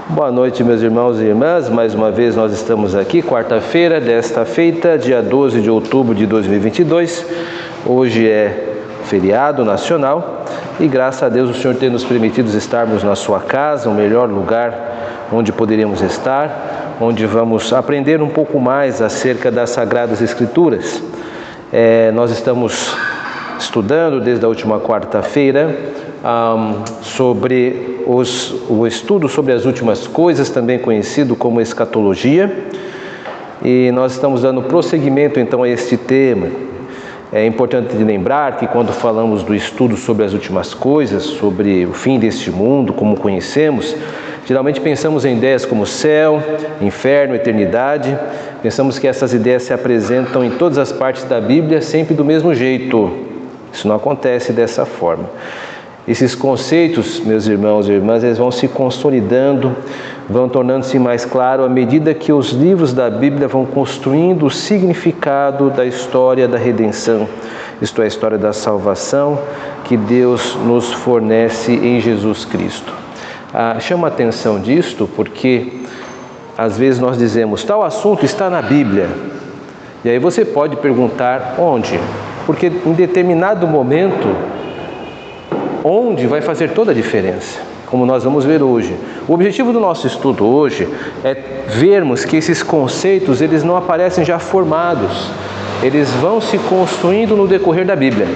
Boa noite, meus irmãos e irmãs. Mais uma vez nós estamos aqui, quarta-feira desta feita, dia 12 de outubro de 2022. Hoje é feriado nacional e graças a Deus o Senhor tem nos permitido estarmos na sua casa, o melhor lugar onde poderíamos estar, onde vamos aprender um pouco mais acerca das Sagradas Escrituras. Nós estamos estudando desde a última quarta-feira sobre o estudo sobre as últimas coisas, também conhecido como escatologia, e nós estamos dando prosseguimento então a este tema. É importante lembrar que quando falamos do estudo sobre as últimas coisas, sobre o fim deste mundo, como conhecemos, geralmente pensamos em ideias como céu, inferno, eternidade. Pensamos que essas ideias se apresentam em todas as partes da Bíblia sempre do mesmo jeito. Isso não acontece dessa forma. Esses conceitos, meus irmãos e irmãs, eles vão se consolidando, vão tornando-se mais claros à medida que os livros da Bíblia vão construindo o significado da história da redenção, isto é, a história da salvação que Deus nos fornece em Jesus Cristo. Chama a atenção disto porque às vezes nós dizemos, tal assunto está na Bíblia. E aí você pode perguntar onde? Porque em determinado momento, onde vai fazer toda a diferença, como nós vamos ver hoje. O objetivo do nosso estudo hoje é vermos que esses conceitos, eles não aparecem já formados, eles vão se construindo no decorrer da Bíblia.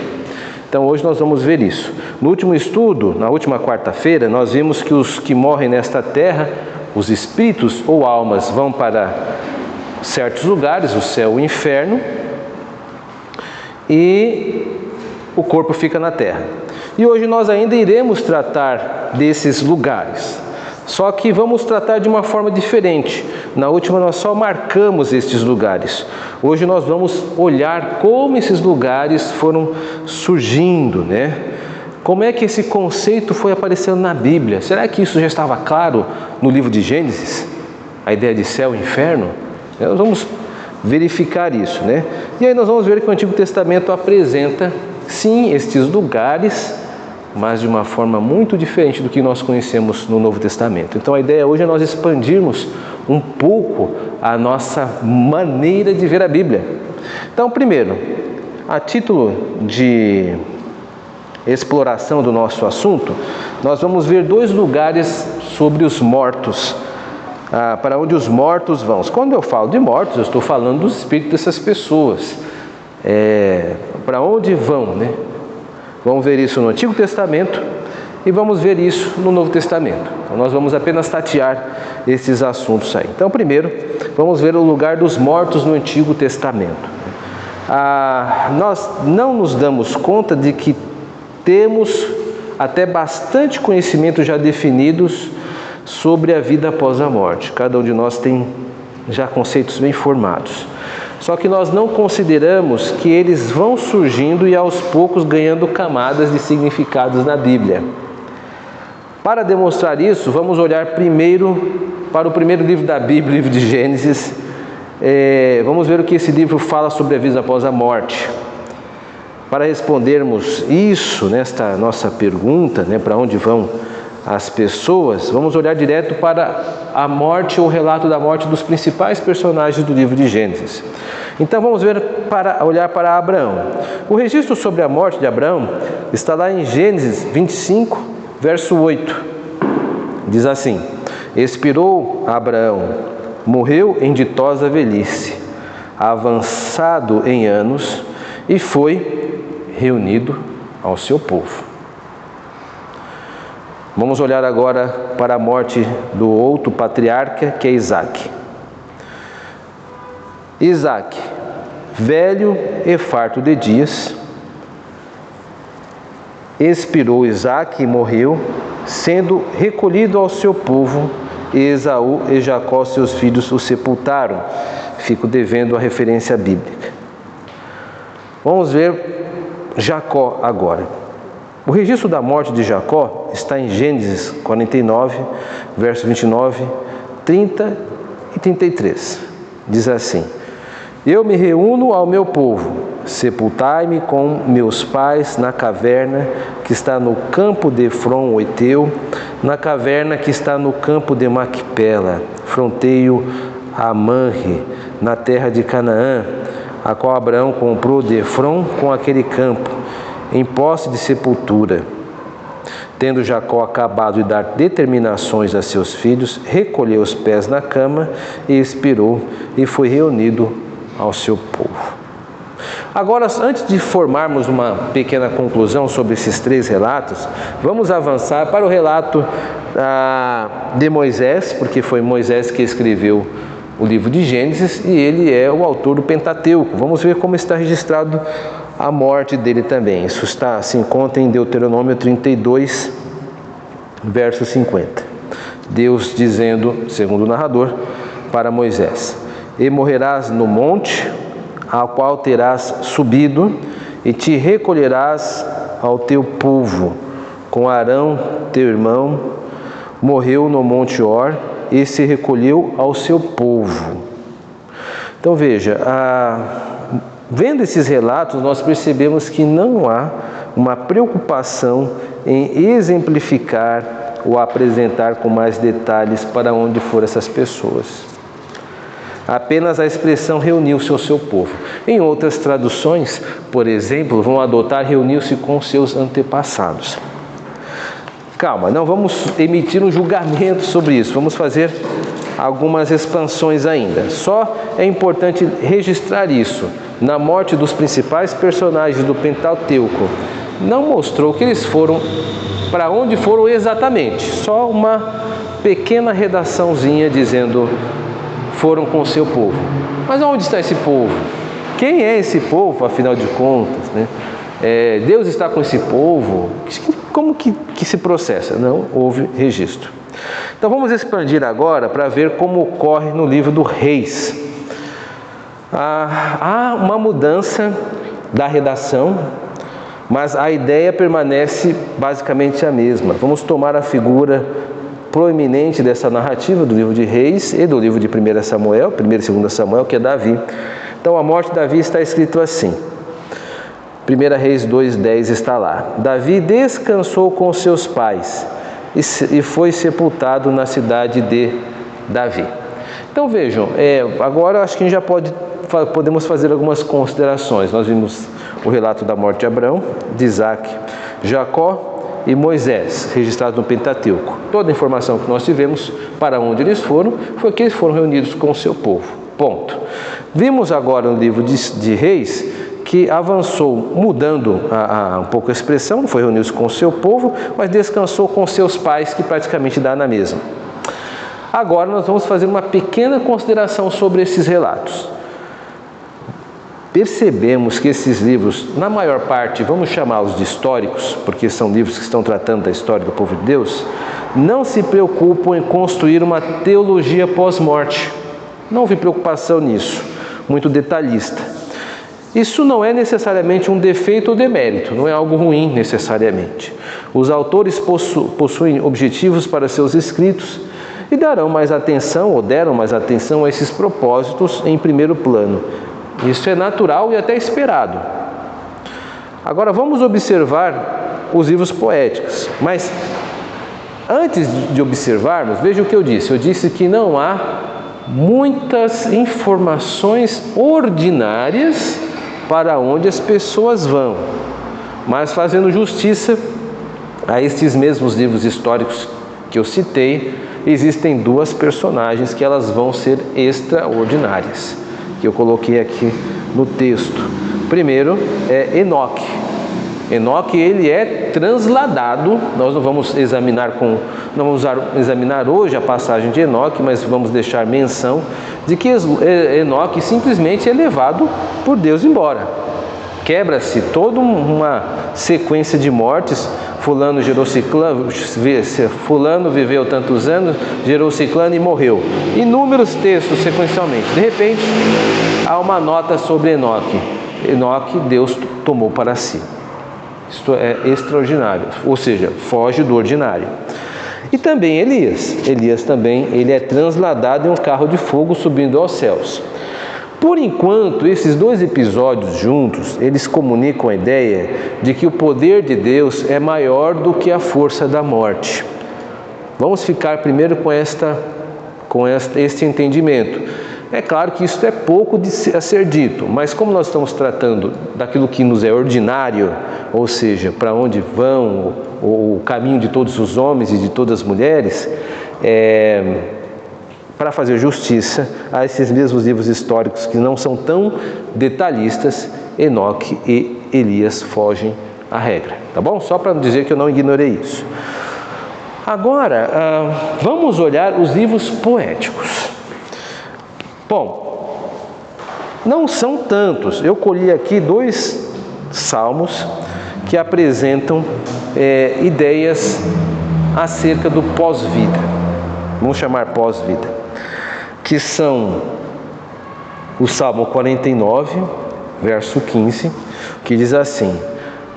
Então hoje nós vamos ver isso. No último estudo, na última quarta-feira, nós vimos que os que morrem nesta terra, os espíritos ou almas, vão para certos lugares, o céu e o inferno, e o corpo fica na terra. E hoje nós ainda iremos tratar desses lugares, só que vamos tratar de uma forma diferente. Na última nós só marcamos estes lugares. Hoje nós vamos olhar como esses lugares foram surgindo, né? Como é que esse conceito foi aparecendo na Bíblia? Será que isso já estava claro no livro de Gênesis? A ideia de céu e inferno? Nós vamos verificar isso, né? E aí nós vamos ver que o Antigo Testamento apresenta, sim, estes lugares, mas de uma forma muito diferente do que nós conhecemos no Novo Testamento. Então a ideia hoje é nós expandirmos um pouco a nossa maneira de ver a Bíblia. Então, primeiro, a título de exploração do nosso assunto, nós vamos ver dois lugares sobre os mortos, para onde os mortos vão. Quando eu falo de mortos, eu estou falando dos espíritos dessas pessoas. Para onde vão, né? Vamos ver isso no Antigo Testamento e vamos ver isso no Novo Testamento. Então nós vamos apenas tatear esses assuntos aí. Então primeiro, vamos ver o lugar dos mortos no Antigo Testamento. Nós não nos damos conta de que temos até bastante conhecimento já definidos sobre a vida após a morte. Cada um de nós tem já conceitos bem formados. Só que nós não consideramos que eles vão surgindo e aos poucos ganhando camadas de significados na Bíblia. Para demonstrar isso, vamos olhar primeiro para o primeiro livro da Bíblia, o livro de Gênesis. Vamos ver o que esse livro fala sobre a vida após a morte. Para respondermos isso, nesta nossa pergunta, né, para onde vão as pessoas, vamos olhar direto para a morte ou o relato da morte dos principais personagens do livro de Gênesis. Então vamos olhar para Abraão. O registro sobre a morte de Abraão está lá em Gênesis 25, verso 8. Diz assim: expirou Abraão, morreu em ditosa velhice, avançado em anos, e foi reunido ao seu povo. Vamos olhar agora para a morte do outro patriarca, que é Isaac. Isaac, velho e farto de dias, expirou Isaac e morreu, sendo recolhido ao seu povo, e Esaú e Jacó, seus filhos, o sepultaram. Fico devendo a referência bíblica. Vamos ver Jacó agora. O registro da morte de Jacó está em Gênesis 49, versos 29, 30 e 33. Diz assim: Eu me reúno ao meu povo, sepultai-me com meus pais na caverna que está no campo de Efron, o Eteu, na caverna que está no campo de Macpela, fronteio a Manre, na terra de Canaã, a qual Abraão comprou de Efron com aquele campo, em posse de sepultura. Tendo Jacó acabado de dar determinações a seus filhos, recolheu os pés na cama e expirou, e foi reunido ao seu povo. Agora, antes de formarmos uma pequena conclusão sobre esses 3 relatos, vamos avançar para o relato de Moisés, porque foi Moisés que escreveu o livro de Gênesis e ele é o autor do Pentateuco. Vamos ver como está registrado a morte dele também. Isso se encontra em Deuteronômio 32, verso 50. Deus dizendo, segundo o narrador, para Moisés: E morrerás no monte ao qual terás subido, e te recolherás ao teu povo, com Arão, teu irmão, morreu no monte Hor, e se recolheu ao seu povo. Então veja, vendo esses relatos, nós percebemos que não há uma preocupação em exemplificar ou apresentar com mais detalhes para onde foram essas pessoas. Apenas a expressão reuniu-se ao seu povo. Em outras traduções, por exemplo, vão adotar reuniu-se com seus antepassados. Calma, não vamos emitir um julgamento sobre isso, vamos fazer algumas expansões ainda. Só é importante registrar isso. Na morte dos principais personagens do Pentateuco, não mostrou que eles foram, para onde foram exatamente, só uma pequena redaçãozinha dizendo foram com o seu povo. Mas onde está esse povo? Quem é esse povo, afinal de contas, né? Deus está com esse povo? Como que se processa? Não houve registro. Então vamos expandir agora para ver como ocorre no livro do Reis. Há uma mudança da redação, mas a ideia permanece basicamente a mesma. Vamos tomar a figura proeminente dessa narrativa do livro de Reis e do livro de 1 Samuel, 1 e 2 Samuel, que é Davi. Então a morte de Davi está escrito assim. 1 Reis 2,10 está lá. Davi descansou com seus pais e foi sepultado na cidade de Davi. Então vejam, agora acho que a gente já podemos fazer algumas considerações. Nós vimos o relato da morte de Abraão, de Isaac, Jacó e Moisés, registrado no Pentateuco. Toda a informação que nós tivemos para onde eles foram, foi que eles foram reunidos com o seu povo. Ponto. Vimos agora no livro de Reis que avançou, mudando um pouco a expressão, foi reunido com o seu povo, mas descansou com seus pais, que praticamente dá na mesma. Agora nós vamos fazer uma pequena consideração sobre esses relatos. Percebemos que esses livros, na maior parte, vamos chamá-los de históricos, porque são livros que estão tratando da história do povo de Deus, não se preocupam em construir uma teologia pós-morte. Não houve preocupação nisso, muito detalhista. Isso não é necessariamente um defeito ou demérito, não é algo ruim necessariamente. Os autores possuem objetivos para seus escritos e deram mais atenção a esses propósitos em primeiro plano. Isso é natural e até esperado. Agora vamos observar os livros poéticos. Mas antes de observarmos, veja o que eu disse. Eu disse que não há muitas informações ordinárias para onde as pessoas vão. Mas fazendo justiça a estes mesmos livros históricos que eu citei, existem 2 personagens que elas vão ser extraordinárias, que eu coloquei aqui no texto. Primeiro é Enoque. Enoque, ele é transladado. Nós não vamos examinar hoje a passagem de Enoque, mas vamos deixar menção de que Enoque simplesmente é levado por Deus embora. Quebra-se toda uma sequência de mortes. Fulano viveu tantos anos, gerou ciclano e morreu. Inúmeros textos sequencialmente. De repente, há uma nota sobre Enoque. Enoque, Deus tomou para si. Isto é extraordinário, ou seja, foge do ordinário. E também Elias. Elias também, ele é transladado em um carro de fogo subindo aos céus. Por enquanto, esses dois episódios juntos, eles comunicam a ideia de que o poder de Deus é maior do que a força da morte. Vamos ficar primeiro com este entendimento. É claro que isso é pouco a ser dito, mas como nós estamos tratando daquilo que nos é ordinário, ou seja, para onde vão o caminho de todos os homens e de todas as mulheres, para fazer justiça a esses mesmos livros históricos que não são tão detalhistas, Enoque e Elias fogem à regra, tá bom? Só para dizer que eu não ignorei isso. Agora, vamos olhar os livros poéticos. Bom, não são tantos. Eu colhi aqui 2 salmos que apresentam ideias acerca do pós-vida. Vamos chamar pós-vida. Que são o Salmo 49, verso 15, que diz assim: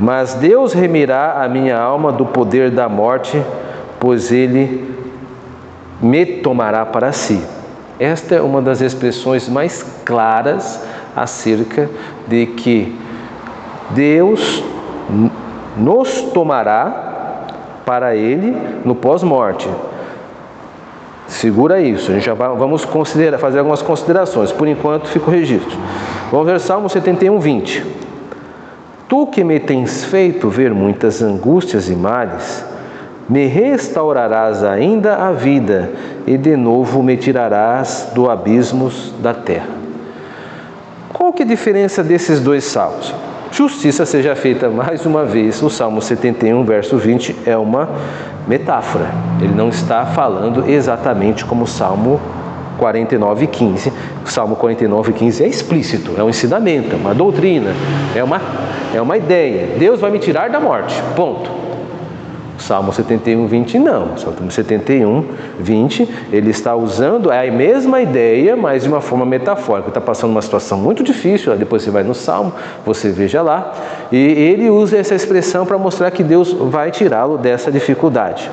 Mas Deus remirá a minha alma do poder da morte, pois Ele me tomará para si. Esta é uma das expressões mais claras acerca de que Deus nos tomará para Ele no pós-morte. Segura isso, a gente já vamos fazer algumas considerações. Por enquanto, fica o registro. Vamos ver Salmo 71, 20. Tu que me tens feito ver muitas angústias e males, me restaurarás ainda a vida, e de novo me tirarás do abismos da terra. Qual que é a diferença desses 2 salmos? Justiça seja feita mais uma vez, o Salmo 71, verso 20, é uma metáfora. Ele não está falando exatamente como o Salmo 49, 15. O Salmo 49, 15 é explícito, é um ensinamento, é uma doutrina, é uma ideia. Deus vai me tirar da morte, ponto. Salmo 71, 20 não. Salmo 71, 20, ele está usando a mesma ideia, mas de uma forma metafórica. Está passando uma situação muito difícil, depois você vai no Salmo, você veja lá, e ele usa essa expressão para mostrar que Deus vai tirá-lo dessa dificuldade.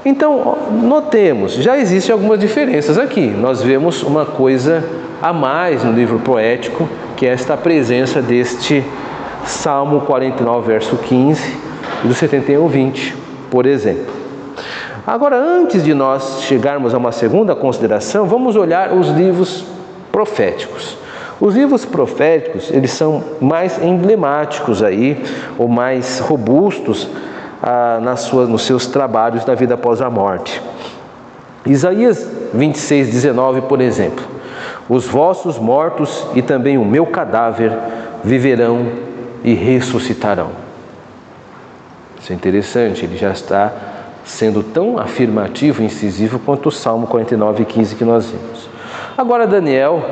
Então, notemos, já existem algumas diferenças aqui. Nós vemos uma coisa a mais no livro poético, que é esta presença deste Salmo 49, verso 15, e do 71, 20, por exemplo. Agora, antes de nós chegarmos a uma segunda consideração, vamos olhar os livros proféticos. Os livros proféticos, eles são mais emblemáticos aí, ou mais robustos nos seus trabalhos da vida após a morte. Isaías 26, 19, por exemplo. Os vossos mortos e também o meu cadáver viverão e ressuscitarão. Isso é interessante, ele já está sendo tão afirmativo e incisivo quanto o Salmo 49, 15 que nós vimos. Agora Daniel,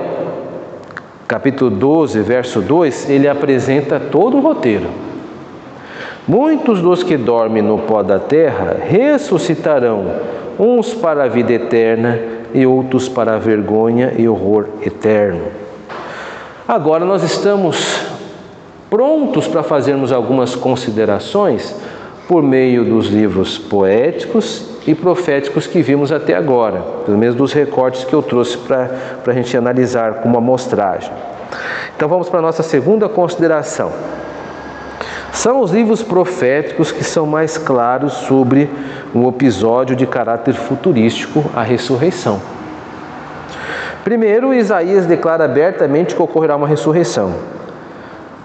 capítulo 12, verso 2, ele apresenta todo um roteiro. Muitos dos que dormem no pó da terra ressuscitarão, uns para a vida eterna e outros para a vergonha e horror eterno. Agora nós estamos prontos para fazermos algumas considerações por meio dos livros poéticos e proféticos que vimos até agora, pelo menos dos recortes que eu trouxe para a gente analisar como amostragem. Então vamos para a nossa segunda consideração. São os livros proféticos que são mais claros sobre um episódio de caráter futurístico, a ressurreição. Primeiro, Isaías declara abertamente que ocorrerá uma ressurreição.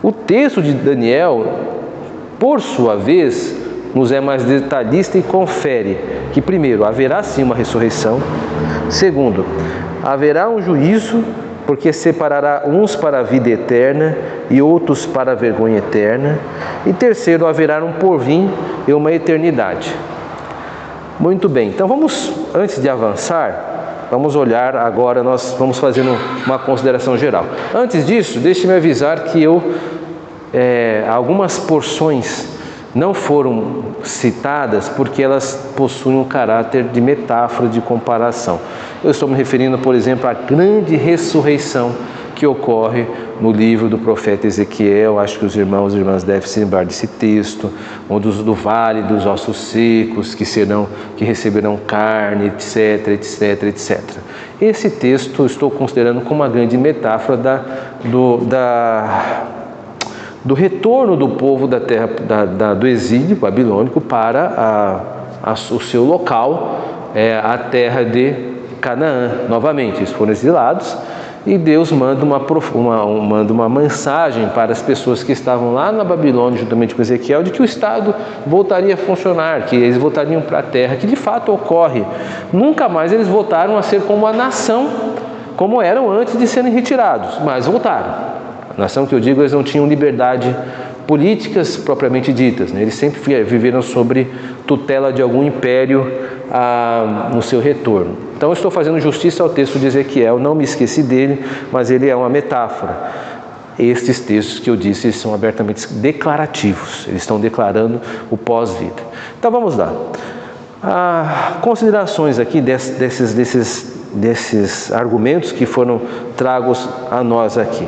O texto de Daniel, por sua vez, nos é mais detalhista e confere que, primeiro, haverá sim uma ressurreição. Segundo, haverá um juízo, porque separará uns para a vida eterna e outros para a vergonha eterna. E terceiro, haverá um porvir e uma eternidade. Muito bem, então vamos, antes de avançar, vamos olhar agora, nós vamos fazendo uma consideração geral. Antes disso, deixe-me avisar que algumas porções não foram citadas porque elas possuem um caráter de metáfora, de comparação. Eu estou me referindo, por exemplo, à grande ressurreição que ocorre no livro do profeta Ezequiel. Acho que os irmãos e irmãs devem se lembrar desse texto, onde do vale dos ossos secos que receberão carne, etc, etc, etc. esse texto eu estou considerando como uma grande metáfora do retorno do povo da terra do exílio babilônico para o seu local, a terra de Canaã. Novamente, eles foram exilados e Deus manda uma mensagem para as pessoas que estavam lá na Babilônia, juntamente com Ezequiel, de que o Estado voltaria a funcionar, que eles voltariam para a terra, que de fato ocorre. Nunca mais eles voltaram a ser como a nação, como eram antes de serem retirados, mas voltaram. A nação que eu digo, eles não tinham liberdade políticas propriamente ditas, né? Eles sempre viveram sobre tutela de algum império no seu retorno. Então eu estou fazendo justiça ao texto de Ezequiel, não me esqueci dele, mas ele é uma metáfora. Estes textos que eu disse são abertamente declarativos, eles estão declarando o pós-vida. Então vamos lá. Considerações aqui desses argumentos que foram tragos a nós aqui.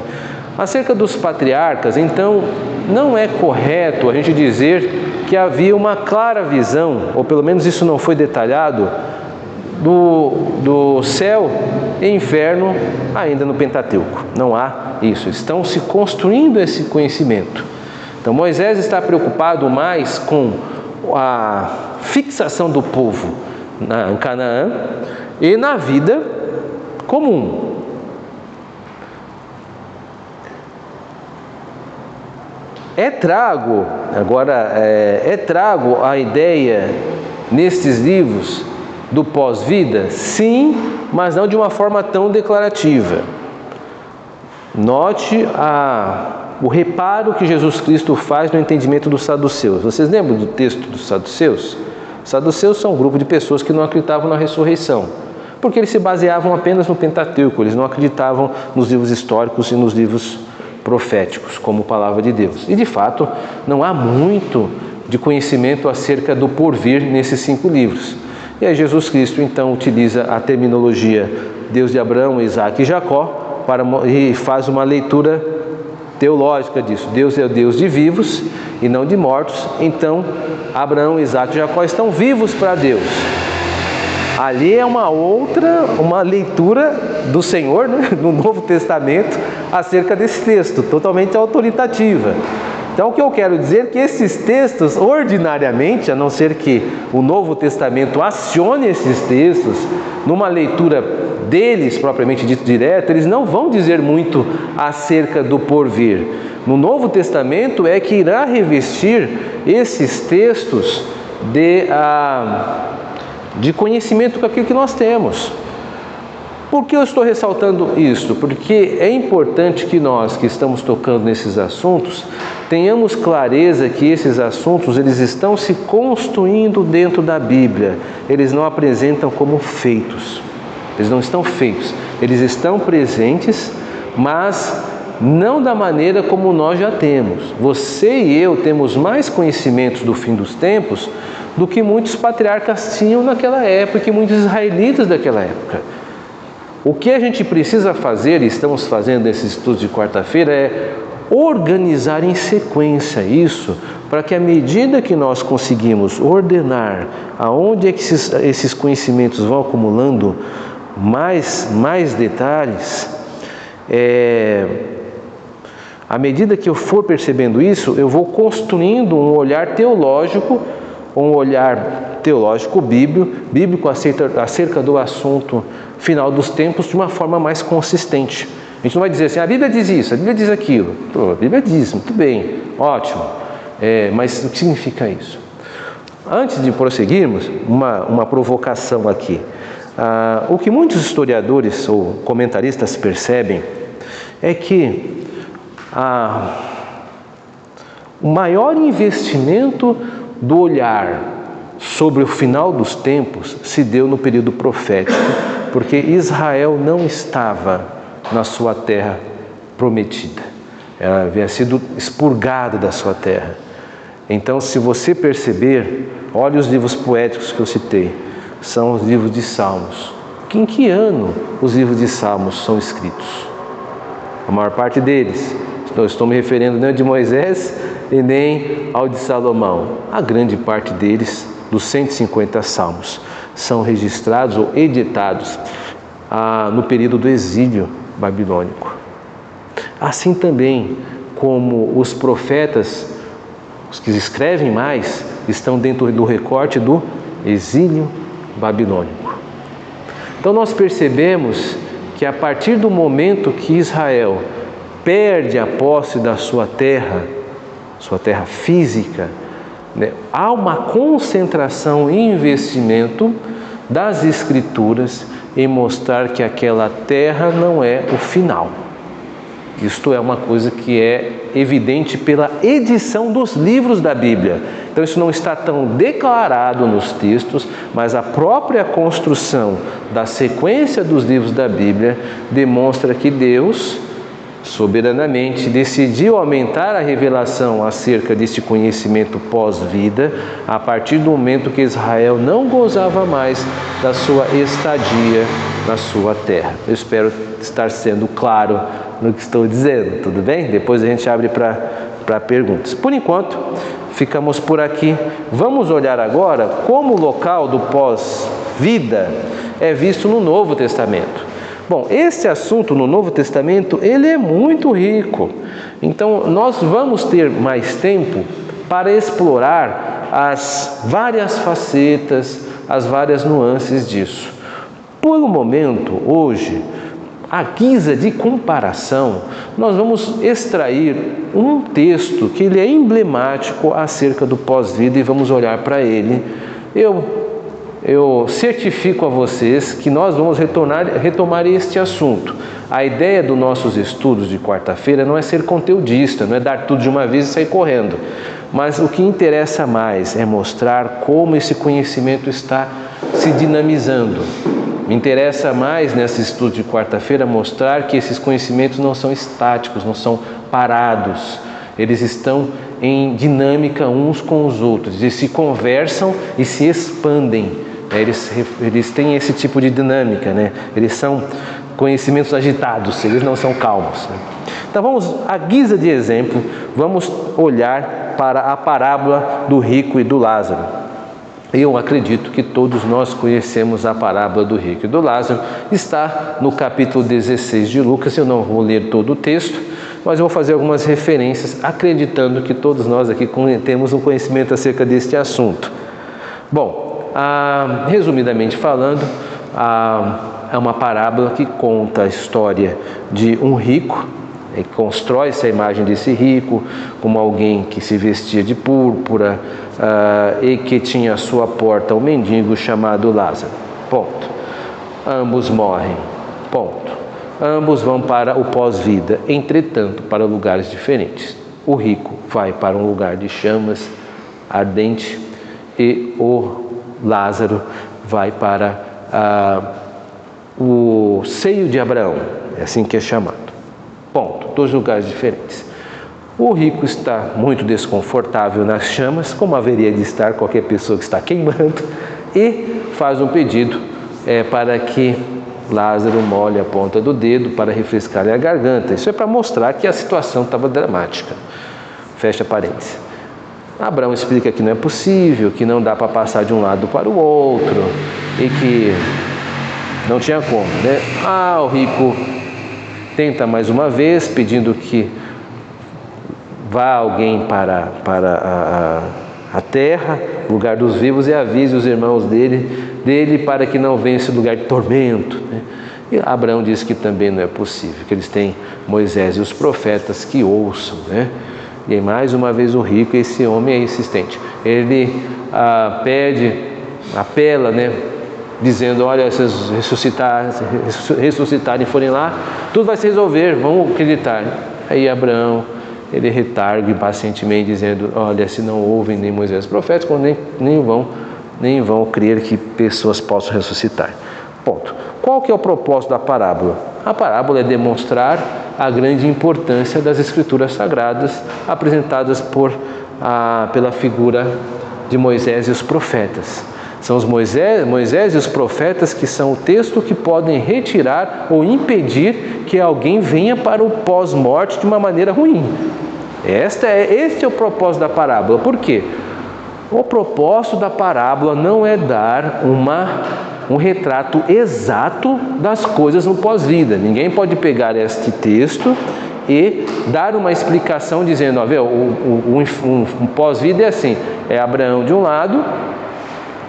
Acerca dos patriarcas, então, não é correto a gente dizer que havia uma clara visão, ou pelo menos isso não foi detalhado, do céu e inferno ainda no Pentateuco. Não há isso. Estão se construindo esse conhecimento. Então Moisés está preocupado mais com a fixação do povo em Canaã e na vida comum. É trago a ideia nestes livros do pós-vida? Sim, mas não de uma forma tão declarativa. Note o reparo que Jesus Cristo faz no entendimento dos saduceus. Vocês lembram do texto dos saduceus? Os saduceus são um grupo de pessoas que não acreditavam na ressurreição, porque eles se baseavam apenas no Pentateuco, eles não acreditavam nos livros históricos e nos livros proféticos, como palavra de Deus. E de fato, não há muito de conhecimento acerca do porvir nesses 5 livros. E aí Jesus Cristo então utiliza a terminologia Deus de Abraão, Isaac e Jacó e faz uma leitura teológica disso. Deus é o Deus de vivos e não de mortos. Então, Abraão, Isaac e Jacó estão vivos para Deus. Ali é uma leitura do Senhor, né, no Novo Testamento, acerca desse texto, totalmente autoritativa. Então, o que eu quero dizer é que esses textos, ordinariamente, a não ser que o Novo Testamento acione esses textos, numa leitura deles, propriamente dito direta, eles não vão dizer muito acerca do porvir. No Novo Testamento é que irá revestir esses textos de conhecimento com aquilo que nós temos. Por que eu estou ressaltando isto? Porque é importante que nós, que estamos tocando nesses assuntos, tenhamos clareza que esses assuntos, eles estão se construindo dentro da Bíblia. Eles não apresentam como feitos. Eles não estão feitos. Eles estão presentes, mas não da maneira como nós já temos. Você e eu temos mais conhecimentos do fim dos tempos do que muitos patriarcas tinham naquela época, que muitos israelitas daquela época. O que a gente precisa fazer, e estamos fazendo nesses estudos de quarta-feira, é organizar em sequência isso, para que à medida que nós conseguimos ordenar aonde é que esses conhecimentos vão acumulando mais detalhes, à medida que eu for percebendo isso, eu vou construindo um olhar teológico bíblico acerca do assunto final dos tempos de uma forma mais consistente. A gente não vai dizer assim, a Bíblia diz isso, a Bíblia diz aquilo. A Bíblia diz, muito bem, ótimo. Mas o que significa isso? Antes de prosseguirmos, uma provocação aqui. O que muitos historiadores ou comentaristas percebem é que o maior investimento do olhar sobre o final dos tempos se deu no período profético, porque Israel não estava na sua terra prometida. Ela havia sido expurgada da sua terra. Então, se você perceber, olhe os livros poéticos que eu citei, são os livros de Salmos. Em que ano os livros de Salmos são escritos? A maior parte deles. Não estou me referindo nem ao de Moisés e nem ao de Salomão. A grande parte deles, dos 150 salmos, são registrados ou editados no período do exílio babilônico. Assim também como os profetas, os que escrevem mais, estão dentro do recorte do exílio babilônico. Então nós percebemos que a partir do momento que Israel perde a posse da sua terra física, né, há uma concentração e investimento das Escrituras em mostrar que aquela terra não é o final. Isto é uma coisa que é evidente pela edição dos livros da Bíblia. Então isso não está tão declarado nos textos, mas a própria construção da sequência dos livros da Bíblia demonstra que Deus, soberanamente, decidiu aumentar a revelação acerca deste conhecimento pós-vida a partir do momento que Israel não gozava mais da sua estadia na sua terra. Eu espero estar sendo claro no que estou dizendo, tudo bem? Depois a gente abre para perguntas. Por enquanto, ficamos por aqui. Vamos olhar agora como o local do pós-vida é visto no Novo Testamento. Bom, esse assunto no Novo Testamento, ele é muito rico. Então, nós vamos ter mais tempo para explorar as várias facetas, as várias nuances disso. Por um momento, hoje, à guisa de comparação, nós vamos extrair um texto que ele é emblemático acerca do pós-vida e vamos olhar para ele. Eu certifico a vocês que nós vamos retomar este assunto. A ideia dos nossos estudos de quarta-feira não é ser conteudista, não é dar tudo de uma vez e sair correndo. Mas o que interessa mais é mostrar como esse conhecimento está se dinamizando. Me interessa mais nesse estudo de quarta-feira mostrar que esses conhecimentos não são estáticos, não são parados. Eles estão em dinâmica uns com os outros, eles se conversam e se expandem. Eles têm esse tipo de dinâmica, né? Eles são conhecimentos agitados, eles não são calmos. Né? Então vamos, à guisa de exemplo, vamos olhar para a parábola do rico e do Lázaro. Eu acredito que todos nós conhecemos a parábola do rico e do Lázaro. Está no capítulo 16 de Lucas. Eu não vou ler todo o texto, mas eu vou fazer algumas referências, acreditando que todos nós aqui temos um conhecimento acerca deste assunto. Bom, resumidamente falando, é uma parábola que conta a história de um rico, e constrói essa imagem desse rico como alguém que se vestia de púrpura e que tinha à sua porta um mendigo chamado Lázaro. Ponto. Ambos morrem. Ponto. Ambos vão para o pós-vida, entretanto, para lugares diferentes. O rico vai para um lugar de chamas ardente e o Lázaro vai para o seio de Abraão, é assim que é chamado. Ponto. Dois lugares diferentes. O rico está muito desconfortável nas chamas, como haveria de estar qualquer pessoa que está queimando, e faz um pedido para que Lázaro molhe a ponta do dedo para refrescar a garganta. Isso é para mostrar que a situação estava dramática. Fecha parênteses. Abraão explica que não é possível, que não dá para passar de um lado para o outro e que não tinha como, né? O rico tenta mais uma vez, pedindo que vá alguém para a terra, lugar dos vivos, e avise os irmãos dele para que não venha esse lugar de tormento, né? E Abraão diz que também não é possível, que eles têm Moisés e os profetas que ouçam, né? E aí, mais uma vez o rico, esse homem é insistente. Ele apela, né? Dizendo, olha, se ressuscitarem e forem lá, tudo vai se resolver, vão acreditar. Aí Abraão, ele retarga pacientemente, dizendo, olha, se não ouvem nem Moisés e os profetas, nem vão crer que pessoas possam ressuscitar. Ponto. Qual que é o propósito da parábola? A parábola é demonstrar a grande importância das Escrituras Sagradas apresentadas pela figura de Moisés e os profetas. São os Moisés e os profetas que são o texto que podem retirar ou impedir que alguém venha para o pós-morte de uma maneira ruim. Este é o propósito da parábola. Por quê? O propósito da parábola não é dar uma um retrato exato das coisas no pós-vida. Ninguém pode pegar este texto e dar uma explicação dizendo, ó, um pós-vida é assim, é Abraão de um lado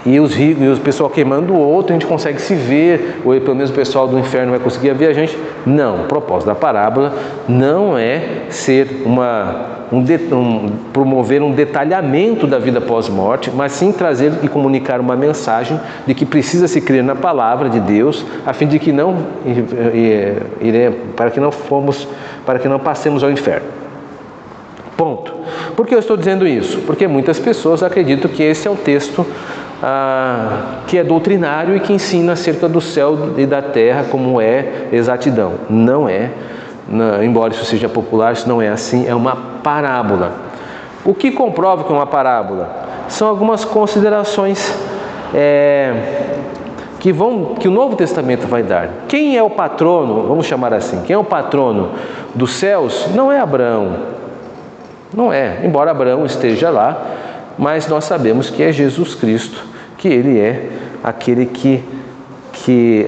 e os ricos e o pessoal queimando o outro, a gente consegue se ver, ou pelo menos o pessoal do inferno vai conseguir ver a gente. Não, o propósito da parábola não é ser promover um detalhamento da vida pós-morte, mas sim trazer e comunicar uma mensagem de que precisa se crer na palavra de Deus, a fim de que para que não passemos ao inferno. Ponto. Por que eu estou dizendo isso? Porque muitas pessoas acreditam que esse é um texto que é doutrinário e que ensina acerca do céu e da terra como é exatidão. Não é. Embora isso seja popular, isso não é assim, é uma parábola. O que comprova que é uma parábola? São algumas considerações que o Novo Testamento vai dar. Quem é o patrono, vamos chamar assim, quem é o patrono dos céus? Não é Abraão, não é, embora Abraão esteja lá, mas nós sabemos que é Jesus Cristo, que Ele é aquele que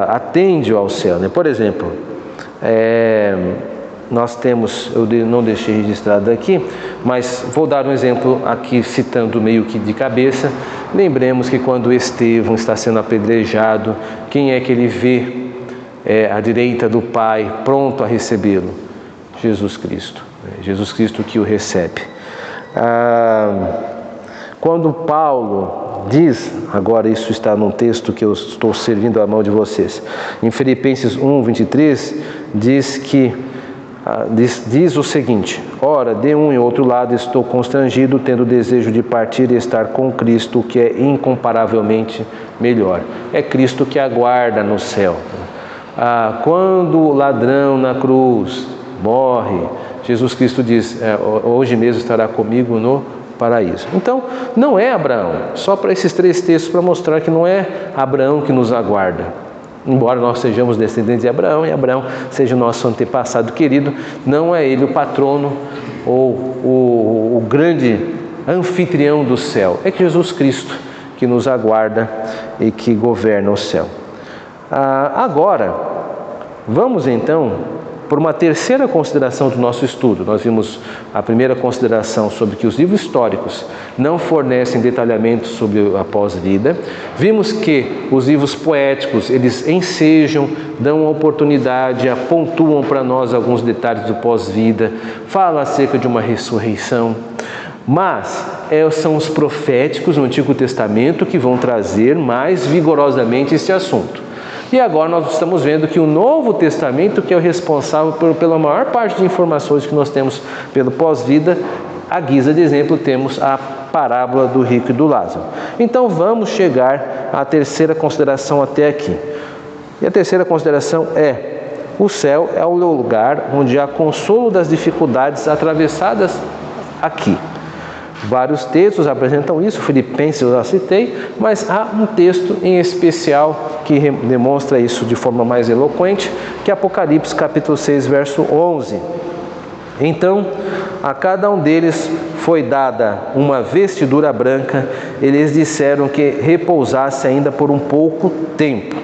atende ao céu, né? Por exemplo, nós temos, eu não deixei registrado aqui, mas vou dar um exemplo aqui citando meio que de cabeça. Lembremos que quando Estevão está sendo apedrejado, quem é que ele vê à direita do Pai, pronto a recebê-lo? Jesus Cristo. Jesus Cristo que o recebe. Quando Paulo diz, agora isso está num texto que eu estou servindo à mão de vocês, em Filipenses 1:23, diz o seguinte: ora, de um e outro lado estou constrangido, tendo o desejo de partir e estar com Cristo, que é incomparavelmente melhor. É Cristo que aguarda no céu. Quando o ladrão na cruz morre, Jesus Cristo diz, hoje mesmo estará comigo no paraíso. Então, não é Abraão, só para esses 3 textos para mostrar que não é Abraão que nos aguarda. Embora nós sejamos descendentes de Abraão e Abraão seja o nosso antepassado querido, não é ele o patrono ou o grande anfitrião do céu. É Jesus Cristo que nos aguarda e que governa o céu. Agora, vamos então por uma terceira consideração do nosso estudo. Nós vimos a primeira consideração sobre que os livros históricos não fornecem detalhamento sobre a pós-vida. Vimos que os livros poéticos, eles ensejam, dão oportunidade, pontuam para nós alguns detalhes do pós-vida, falam acerca de uma ressurreição. Mas são os proféticos no Antigo Testamento que vão trazer mais vigorosamente esse assunto. E agora nós estamos vendo que o Novo Testamento, que é o responsável pela maior parte de informações que nós temos pelo pós-vida, à guisa de exemplo, temos a parábola do rico e do Lázaro. Então vamos chegar à terceira consideração até aqui. E a terceira consideração o céu é o lugar onde há consolo das dificuldades atravessadas aqui. Vários textos apresentam isso, Filipenses eu já citei, mas há um texto em especial que demonstra isso de forma mais eloquente, que é Apocalipse capítulo 6, verso 11. Então, a cada um deles foi dada uma vestidura branca, eles disseram que repousasse ainda por um pouco tempo,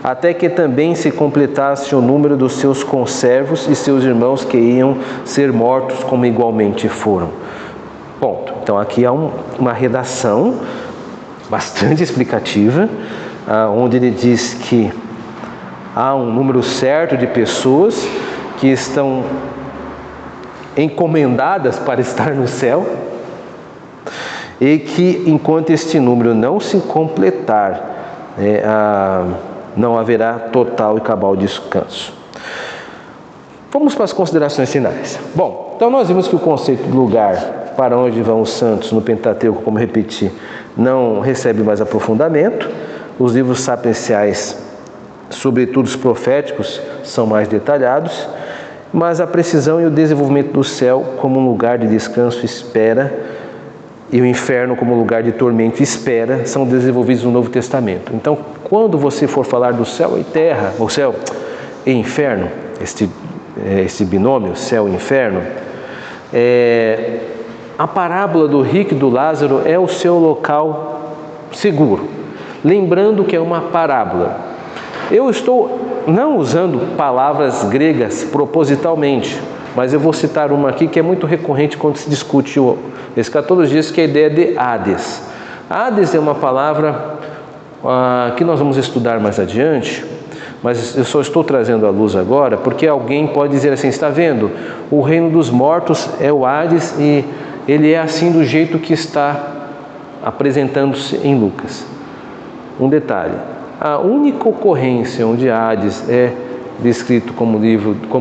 até que também se completasse o número dos seus conservos e seus irmãos que iam ser mortos como igualmente foram. Ponto. Então aqui há uma redação bastante explicativa, onde ele diz que há um número certo de pessoas que estão encomendadas para estar no céu e que enquanto este número não se completar, não haverá total e cabal descanso. Vamos para as considerações finais. Bom, então nós vimos que o conceito de lugar para onde vão os santos no Pentateuco, como repeti, não recebe mais aprofundamento. Os livros sapienciais, sobretudo os proféticos, são mais detalhados, mas a precisão e o desenvolvimento do céu como um lugar de descanso e espera, e o inferno como lugar de tormento e espera, são desenvolvidos no Novo Testamento. Então, quando você for falar do céu e terra, ou céu e inferno, este binômio, céu e inferno, a parábola do rico e do Lázaro é o seu local seguro. lembrando que é uma parábola. Eu estou não usando palavras gregas propositalmente, mas eu vou citar uma aqui que é muito recorrente quando se discute o escatologia, que é a ideia de Hades. Hades é uma palavra que nós vamos estudar mais adiante, mas eu só estou trazendo à luz agora, porque alguém pode dizer assim, está vendo? O reino dos mortos é o Hades e ele é assim do jeito que está apresentando-se em Lucas. Um detalhe, a única ocorrência onde Hades é descrito como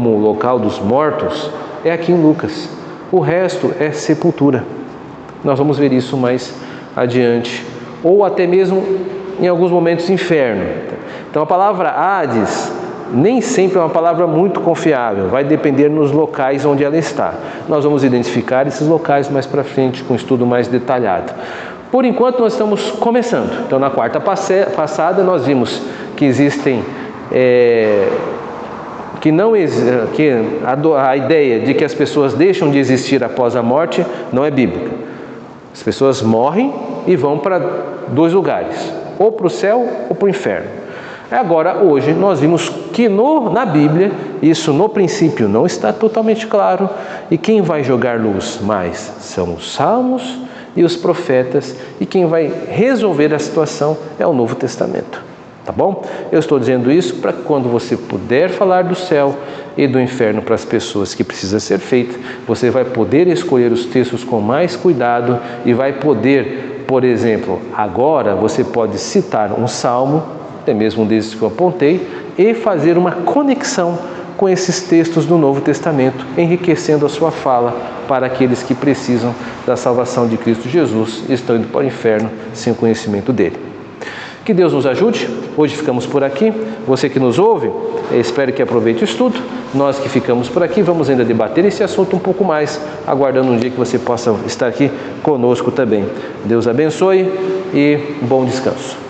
o local dos mortos é aqui em Lucas. O resto é sepultura. Nós vamos ver isso mais adiante, ou até mesmo em alguns momentos inferno. Então a palavra Hades nem sempre é uma palavra muito confiável, vai depender nos locais onde ela está. Nós vamos identificar esses locais mais para frente com um estudo mais detalhado. Por enquanto nós estamos começando. Então na quarta passada nós vimos que existem a ideia de que as pessoas deixam de existir após a morte não é bíblica. As pessoas morrem e vão para dois lugares, ou para o céu ou para o inferno. Agora, hoje, nós vimos que na Bíblia, isso no princípio não está totalmente claro, e quem vai jogar luz mais são os Salmos e os profetas, e quem vai resolver a situação é o Novo Testamento. Tá bom? Eu estou dizendo isso para quando você puder falar do céu e do inferno para as pessoas que precisa ser feito, você vai poder escolher os textos com mais cuidado e vai poder, por exemplo, agora você pode citar um salmo, até mesmo um desses que eu apontei, e fazer uma conexão com esses textos do Novo Testamento, enriquecendo a sua fala para aqueles que precisam da salvação de Cristo Jesus e estão indo para o inferno sem o conhecimento dele. Que Deus nos ajude. Hoje ficamos por aqui. Você que nos ouve, espero que aproveite o estudo. Nós que ficamos por aqui, vamos ainda debater esse assunto um pouco mais, aguardando um dia que você possa estar aqui conosco também. Deus abençoe e bom descanso.